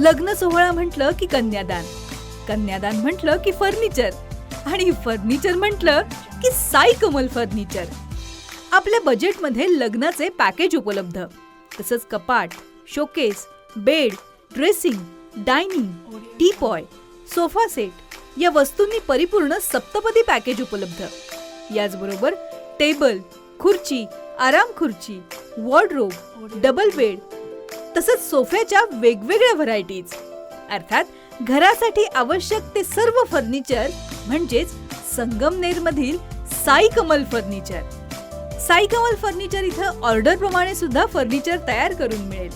लग्न सोहळा म्हटलं की कन्यादान, कन्यादान म्हटलं की फर्निचर आणि फर्निचर म्हटलं की साई कमल फर्निचर. आपल्या बजेटमध्ये लग्नाचे पॅकेज उपलब्ध, तसंच कपाट, showcase, bed, dressing, dining, teapoy, sofa set या वस्तूंनी परिपूर्ण सप्तपदी पॅकेज उपलब्ध. याचबरोबर टेबल, खुर्ची, आराम खुर्ची, वॉर्डरोब, डबल बेड तसंच सोफ्याच्या वेगवेगळ्या व्हरायटीज. अर्थात घरासाठी आवश्यक ते सर्व फर्निचर म्हणजेच संगमनेरमधील साई कमल फर्निचर. साई कमल फर्निचर इथं ऑर्डर प्रमाणे सुद्धा फर्निचर तयार करून मिळेल.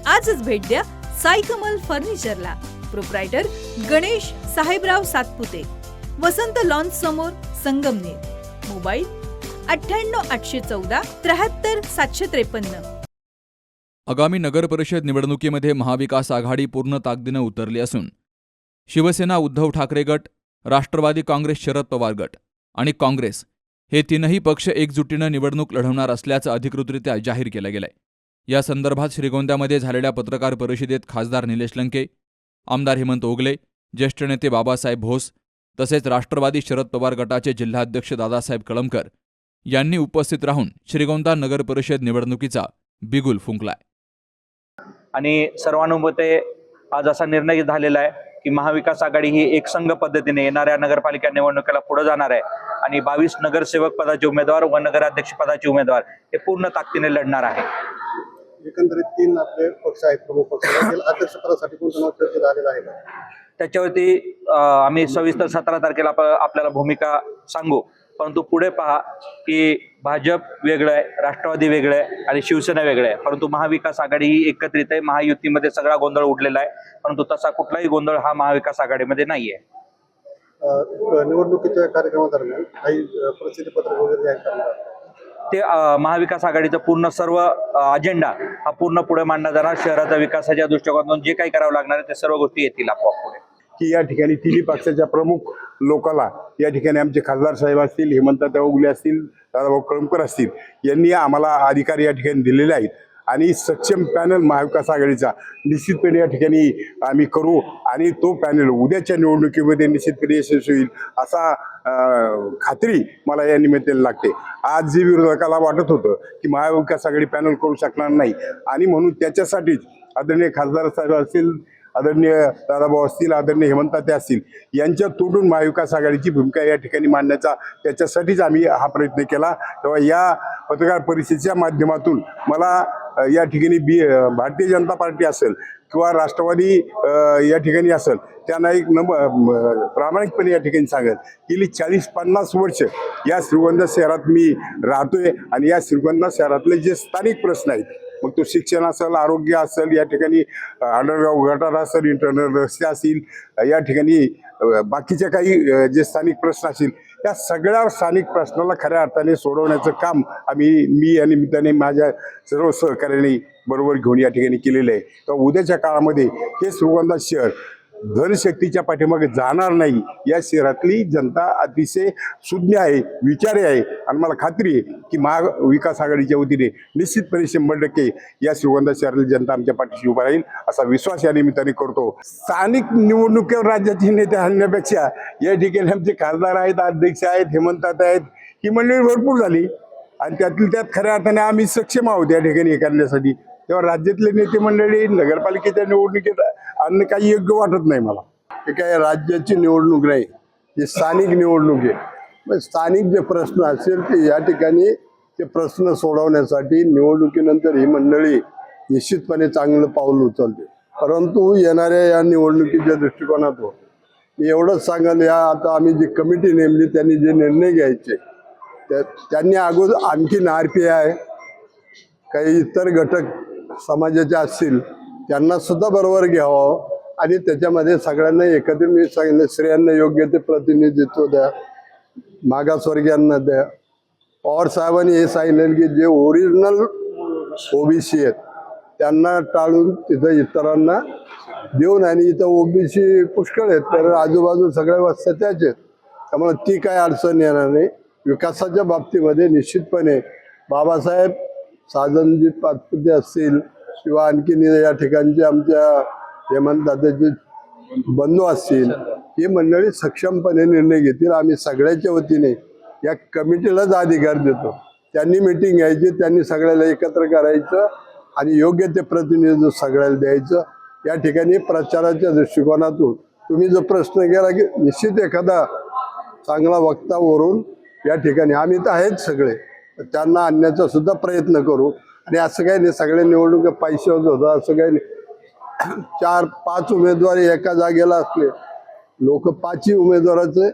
आजच भेट द्या साई कमल फर्निचरला. प्रोप्रायटर गणेश साहेबराव सातपुते, वसंत लॉन्स समोर, संगमनेर. मोबाईल 98 814 73 753. आगामी नगरपरिषद निवडणुकीमध्ये महाविकास आघाडी पूर्ण ताकदीनं उतरली असून शिवसेना उद्धव ठाकरे गट, राष्ट्रवादी काँग्रेस शरद पवार गट आणि काँग्रेस हे तीनही पक्ष एकजुटीनं निवडणूक लढवणार असल्याचं अधिकृतरित्या जाहीर केलं गेलंय. या संदर्भात श्रीगोंद्यामध्ये झालेल्या पत्रकार परिषदेत खासदार निलेश लंके, आमदार हेमंत ओगले, ज्येष्ठ नेते बाबासाहेब भोस तसेच राष्ट्रवादी शरद पवार गटाचे जिल्हाध्यक्ष दादासाहेब कळमकर यांनी उपस्थित राहून श्रीगोंदा नगरपरिषद निवडणुकीचा बिगुल फुंकलाय. आणि सर्वानुमते आज असा निर्णय झालेला आहे की महाविकास आघाडी ही एकसंघ पद्धतीने येणाऱ्या नगरपालिका निवडणुकीला पुढे जाणार आहे आणि 22 नगरसेवक पदाचे उमेदवार व नगराध्यक्ष पदाचे उमेदवार हे पूर्ण ताकदीने लढणार आहे. एकंदरीत 3 आपले पक्ष आहेत, प्रमुख पक्ष. अध्यक्षपदासाठी कोणतं नाव चर्चेत झालेलं आहे का? त्याच्यावरती आम्ही सविस्तर 17 तारखेला आपल्याला भूमिका सांगू. परंतु पुढे पहा की भाजप वेगळं आहे, राष्ट्रवादी वेगळं आहे आणि शिवसेना वेगळं आहे, परंतु महाविकास आघाडी ही एकत्रित आहे. महायुतीमध्ये सगळा गोंधळ उडलेला आहे, परंतु तसा कुठलाही गोंधळ हा महाविकास आघाडीमध्ये नाहीये. निवडणुकीच्या कार्यक्रमादरम्यान काही प्रसिद्धी पत्रक वगैरे जाहीर करणार ते महाविकास आघाडीचा पूर्ण सर्व अजेंडा हा पूर्ण पुढे मांडला जाणार. शहराच्या विकासाच्या दृष्टिकोनातून जे काही करावं लागणार आहे ते सर्व गोष्टी येतील आपोआप पुढे. की या ठिकाणी तिन्ही पक्षाच्या प्रमुख लोकांना या ठिकाणी आमचे खासदार साहेब असतील, हेमंत ओगले असतील, दादाभाऊ कळमकर असतील, यांनी आम्हाला अधिकार या ठिकाणी दिलेले आहेत आणि सक्षम पॅनल महाविकास आघाडीचा निश्चितपणे या ठिकाणी आम्ही करू आणि तो पॅनल उद्याच्या निवडणुकीमध्ये निश्चितपणे यशस्वी होईल असा खात्री मला या निमित्ताने लागते. आज जे विरोधकाला वाटत होतं की महाविकास आघाडी पॅनल करू शकणार नाही आणि म्हणून त्याच्यासाठीच आदरणीय खासदार साहेब असतील, आदरणीय दादाभाऊ असतील, आदरणीय हेमंत असतील यांच्या तोडून महाविकास आघाडीची भूमिका या ठिकाणी मांडण्याचा त्याच्यासाठीच आम्ही हा प्रयत्न केला. तेव्हा या पत्रकार परिषदेच्या माध्यमातून मला या ठिकाणी भारतीय जनता पार्टी असेल किंवा राष्ट्रवादी या ठिकाणी असेल त्यांना एक प्रामाणिकपणे या ठिकाणी सांगेल गेली 40-50 वर्ष या श्रीगोंदा शहरात मी राहतोय आणि या श्रीगोंदा शहरातले जे स्थानिक प्रश्न आहेत, मग तो शिक्षण असेल, आरोग्य असेल, या ठिकाणी अंडरग्राउंड गटार असेल, इंटरनल रस्ते असतील, या ठिकाणी बाकीचे काही जे स्थानिक प्रश्न असतील, या सगळ्या स्थानिक प्रश्नाला खऱ्या अर्थाने सोडवण्याचं काम मी या निमित्ताने माझ्या सर्व सहकार्याने बरोबर घेऊन या ठिकाणी केलेलं आहे. तर उद्याच्या काळामध्ये हे श्रीगोंदा शहर धनशक्तीच्या पाठीमागे जाणार नाही. या शहरातली जनता अतिशय सुज्ञ आहे, विचारी आहे आणि मला खात्री आहे की महाविकास आघाडीच्या वतीने निश्चितपणे 100% या श्रीगोंदा शहरातली जनता आमच्या पाठीशी उभा राहील असा विश्वास या निमित्ताने करतो. स्थानिक निवडणुकीवर राज्याचे नेते आणण्यापेक्षा या ठिकाणी आमचे खासदार आहेत, अध्यक्ष आहेत, हेमंत आहेत, ही मंडळी भरपूर झाली आणि त्यातली त्यात खऱ्या अर्थाने आम्ही सक्षम आहोत या ठिकाणी हे करण्यासाठी. तेव्हा राज्यातले नेते मंडळी नगरपालिकेच्या निवडणुकीत आणणं काही योग्य वाटत नाही मला. हे काय राज्याची निवडणूक नाही, ही स्थानिक निवडणूक आहे. मग स्थानिक जे प्रश्न असेल ते या ठिकाणी ते प्रश्न सोडवण्यासाठी निवडणुकीनंतर ही मंडळी निश्चितपणे चांगलं पाऊल उचलते. परंतु येणाऱ्या या निवडणुकीच्या दृष्टिकोनातून मी एवढंच सांगाल, या आता आम्ही जी कमिटी नेमली त्यांनी जे निर्णय घ्यायचे त्यांनी अगोदर आणखीन RPI काही इतर घटक समाजाचे असतील त्यांना सुद्धा बरोबर घ्यावं आणि त्याच्यामध्ये सगळ्यांना एकत्रित मी सांगितलं स्त्रियांना योग्य ते प्रतिनिधित्व द्या, मागासवर्गीयांना द्या. पवार साहेबांनी हे सांगितलं की जे ओरिजिनल OBC आहेत त्यांना टाळून तिथं इतरांना देऊन, आणि इथं OBC पुष्कळ आहेत तर आजूबाजू सगळ्या वस्त्या त्याच आहेत, त्यामुळे ती काय अडचण येणार नाही. विकासाच्या बाबतीमध्ये निश्चितपणे बाबासाहेब साधनजी पाचपुते असतील किंवा आणखीन या ठिकाणचे आमच्या हे म्हणतात त्याचे बंधू असतील, ही मंडळी सक्षमपणे निर्णय घेतील. आम्ही सगळ्याच्या वतीने या कमिटीलाच अधिकार देतो. त्यांनी मिटिंग घ्यायची, त्यांनी सगळ्याला एकत्र करायचं आणि योग्य ते प्रतिनिधित्व सगळ्याला द्यायचं. या ठिकाणी प्रचाराच्या दृष्टिकोनातून तुम्ही जो प्रश्न केला की निश्चित एखादा चांगला वक्ता वरून या ठिकाणी आम्ही तर आहेत सगळे, त्यांना आणण्याचा सुद्धा प्रयत्न करू. आणि असं काही नाही सगळ्या निवडणुका पैशावर होतं असं काही नाही. 4-5 उमेदवार एका जागेला असले, लोक 5ही उमेदवाराचे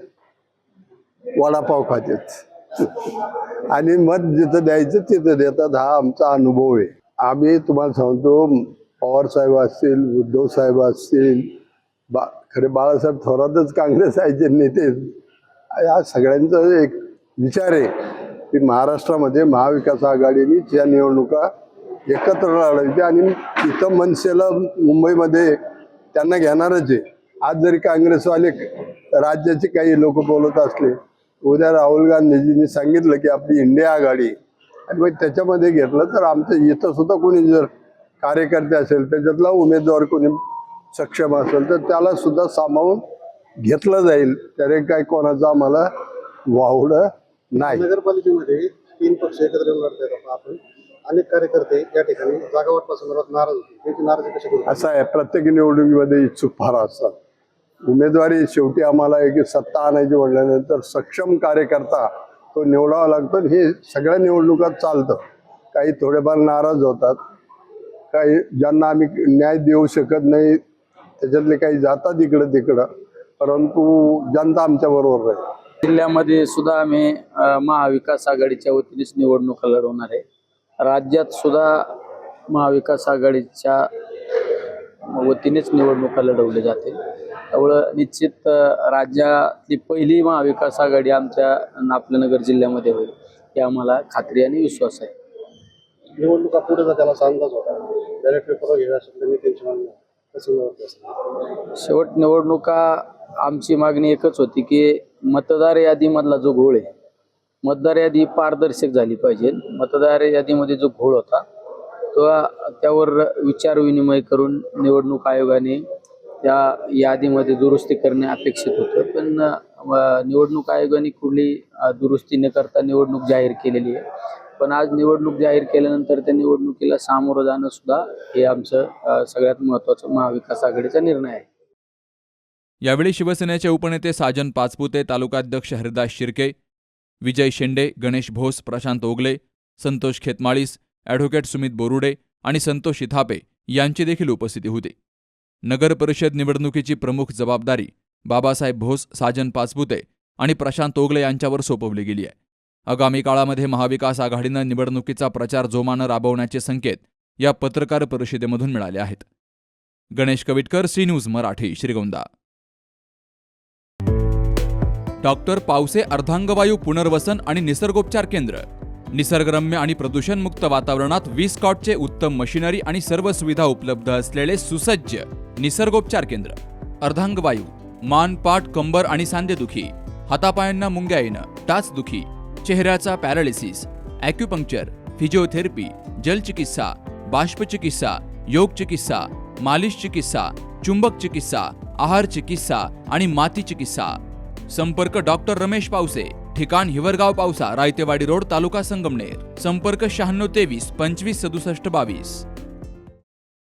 वडापाव खातात आणि मत जिथं द्यायचं तिथं देतात. हा आमचा अनुभव आहे. आम्ही तुम्हाला सांगतो, पवार साहेब असतील, उद्धव साहेब असतील, खरे बाळासाहेब थोरातच काँग्रेसचे नेते, या सगळ्यांचा एक विचार आहे की महाराष्ट्रामध्ये महाविकास आघाडीने या निवडणुका एकत्र लढायच्या आणि इथं मनसेला मुंबईमध्ये त्यांना घेणारच आहे. आज जरी काँग्रेसवाले राज्याचे काही लोक बोलत असले, उद्या राहुल गांधीजींनी सांगितलं की आपली इंडिया आघाडी, आणि मग त्याच्यामध्ये घेतलं तर आमचं इथं सुद्धा कोणी जर कार्यकर्ते असेल, त्याच्यातला उमेदवार कोणी सक्षम असेल तर त्याला सुद्धा सामावून घेतलं जाईल. त्याने काय कोणाचं आम्हाला वावडं नाही. नगरपालिकेमध्ये 3 पक्ष एकत्र लढतात. आपण अनेक कार्यकर्ते या ठिकाणी जागा वाटपासंदर्भात नाराज होते. त्याची नाराजी कशी दूर? असं आहे, प्रत्येक निवडणुकीमध्ये इच्छुक फार असतात. उमेदवारी शेवटी आम्हाला आहे की सत्ता आणायची म्हटल्यानंतर सक्षम कार्यकर्ता तो निवडावा लागतो. हे सगळ्या निवडणुकात चालतं. काही थोडेफार नाराज होतात, काही ज्यांना आम्ही न्याय देऊ शकत नाही त्याच्यातले काही जातात इकडं तिकडं, परंतु जनता आमच्या बरोबर आहे. जिल्ह्यामध्ये सुद्धा आम्ही महाविकास आघाडीच्या वतीनेच निवडणुका लढवणार आहे. राज्यात सुद्धा महाविकास आघाडीच्या वतीनेच निवडणुका लढवल्या जातील. त्यामुळं निश्चित राज्यातली पहिली महाविकास आघाडी आपल्या नगर जिल्ह्यामध्ये होईल, ही आम्हाला खात्री आणि विश्वास आहे. निवडणुका पुढे जातात असा अंदाज होता. बॅलेट पेपर घेणार असेल त्यांनी त्यांची मागणी कसं शेवट निवडणुका आमची मागणी एकच होती की मतदार यादीमधला जो घोळ आहे, मतदार यादी पारदर्शक झाली पाहिजे. मतदार यादीमध्ये जो घोळ होता तो त्यावर विचार विनिमय करून निवडणूक आयोगाने त्या यादीमध्ये दुरुस्ती करणे अपेक्षित होतं. पण निवडणूक आयोगाने कुठली दुरुस्ती न करता निवडणूक जाहीर केलेली आहे. पण आज निवडणूक जाहीर केल्यानंतर त्या निवडणुकीला सामोरं जाणं सुद्धा हे आमचं सगळ्यात महत्त्वाचं महाविकास आघाडीचा निर्णय आहे. यावेळी शिवसेनेचे उपनेते साजन पाचपुते, तालुकाध्यक्ष हरिदास शिर्के, विजय शेंडे, गणेश भोस, प्रशांत ओगले, संतोष खेतमाळीस, ॲडव्होकेट सुमित बोरुडे आणि संतोष इथापे यांची देखील उपस्थिती होती. नगर परिषद निवडणुकीची प्रमुख जबाबदारी बाबासाहेब भोस, साजन पाचपुते आणि प्रशांत ओगले यांच्यावर सोपवली गेली आहे. आगामी काळामध्ये महाविकास आघाडीनं निवडणुकीचा प्रचार जोमानं राबवण्याचे संकेत या पत्रकार परिषदेमधून मिळाले आहेत. Ganesh Kavitkar, C News Marathi, Shrigonda. Doctor Pawase अर्धांगवायू पुनर्वसन आणि निसर्गोपचार केंद्र. निसर्गरम्य आणि प्रदूषणमुक्त वातावरणात 20 कॉटचे उत्तम मशिनरी आणि सर्व सुविधा उपलब्ध असलेले सुसज्ज निसर्गोपचार केंद्र. अर्धांगवायू, मान, पाठ, कंबर आणि सांधेदुखी, हातापायांना मुंग्या येणं, टाचदुखी, चेहऱ्याचा पॅरालिसिस, ॲक्युपंक्चर, फिजिओथेरपी, जलचिकित्सा, बाष्पचिकित्सा, योग चिकित्सा, मालिश चिकित्सा, चुंबक चिकित्सा, आहार चिकित्सा आणि माती चिकित्सा. संपर्क डॉक्टर रमेश पावसे, ठिकाण हिवरगाव पावसा, रायतेवाडी रोड, तालुका संगमनेर. संपर्क 9623 25 67 22.